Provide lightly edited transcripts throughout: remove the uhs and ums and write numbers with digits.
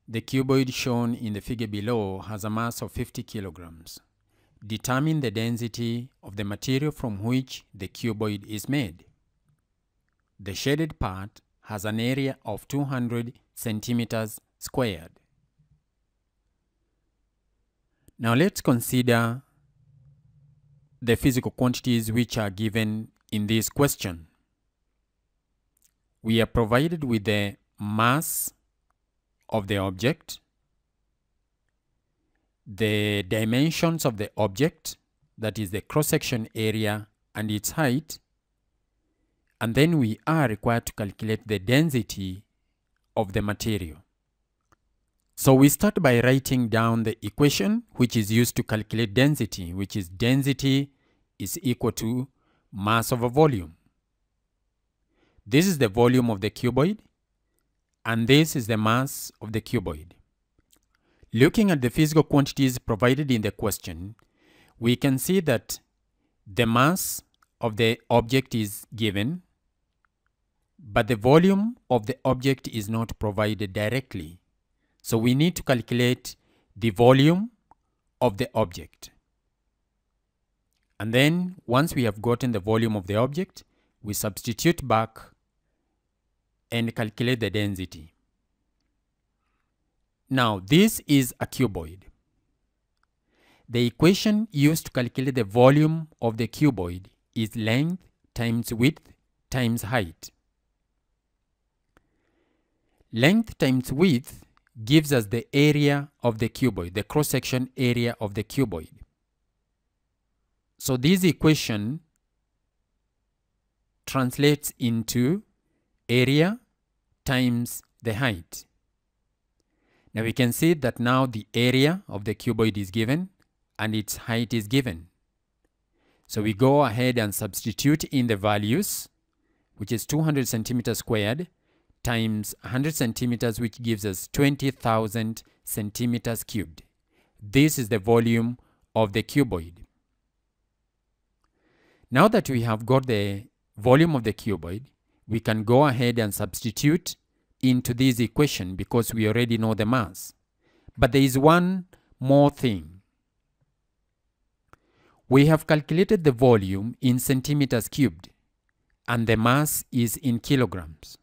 The cuboid shown in the figure below has a mass of 50 kilograms. Determine the density of the material from which the cuboid is made. The shaded part has an area of 200 centimeters squared. Now let's consider the physical quantities which are given in this question. We are provided with the mass of the object, the dimensions of the object, that is the cross-section area and its height, and then we are required to calculate the density of the material. So we start by writing down the equation which is used to calculate density, which is density is equal to mass over volume. This is the volume of the cuboid, and this is the mass of the cuboid. Looking at the physical quantities provided in the question, we can see that the mass of the object is given, but the volume of the object is not provided directly. So we need to calculate the volume of the object. And then once we have gotten the volume of the object, we substitute back and calculate the density. Now this is a cuboid. The equation used to calculate the volume of the cuboid is length times width times height. Length times width gives us the area of the cuboid, the cross-section area of the cuboid. So this equation translates into area times the height. Now we can see that now the area of the cuboid is given and its height is given. So we go ahead and substitute in the values, which is 200 centimeters squared times 100 centimeters, which gives us 20,000 centimeters cubed. This is the volume of the cuboid. Now that we have got the volume of the cuboid, we can go ahead and substitute into this equation because we already know the mass. But there is one more thing. We have calculated the volume in centimeters cubed and the mass is in kilograms.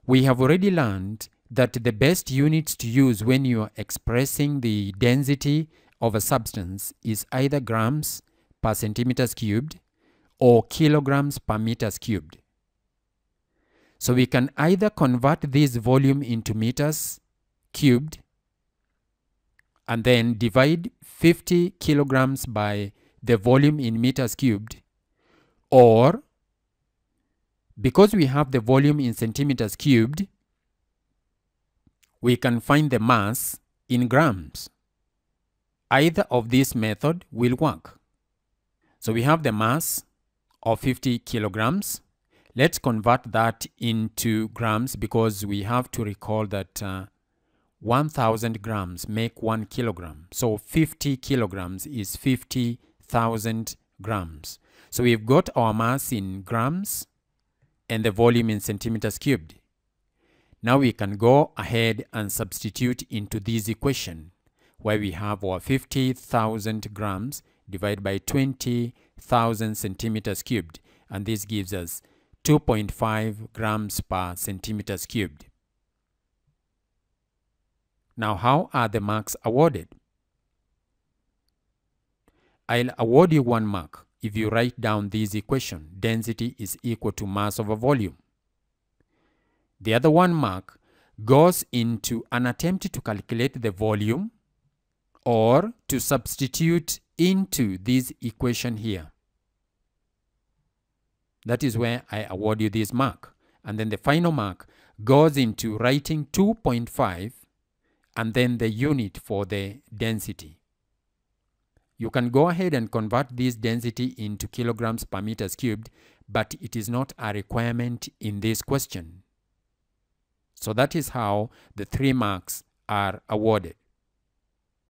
We have already learned that the best units to use when you are expressing the density of a substance is either grams per centimeters cubed or kilograms per meters cubed. So we can either convert this volume into meters cubed and then divide 50 kilograms by the volume in meters cubed, or because we have the volume in centimeters cubed, we can find the mass in grams. Either of this method will work. So we have the mass of 50 kilograms. Let's convert that into grams because we have to recall that 1,000 grams make 1 kilogram. So 50 kilograms is 50,000 grams. So we've got our mass in grams and the volume in centimeters cubed. Now we can go ahead and substitute into this equation where we have our 50,000 grams divided by 20,000 centimeters cubed, and this gives us 2.5 grams per centimeters cubed. Now how are the marks awarded? I'll award you 1 mark if you write down this equation. Density is equal to mass over volume. The other 1 mark goes into an attempt to calculate the volume or to substitute into this equation here. That is where I award you this mark. And then the final mark goes into writing 2.5 and then the unit for the density. You can go ahead and convert this density into kilograms per meters cubed, but it is not a requirement in this question. So that is how the 3 marks are awarded.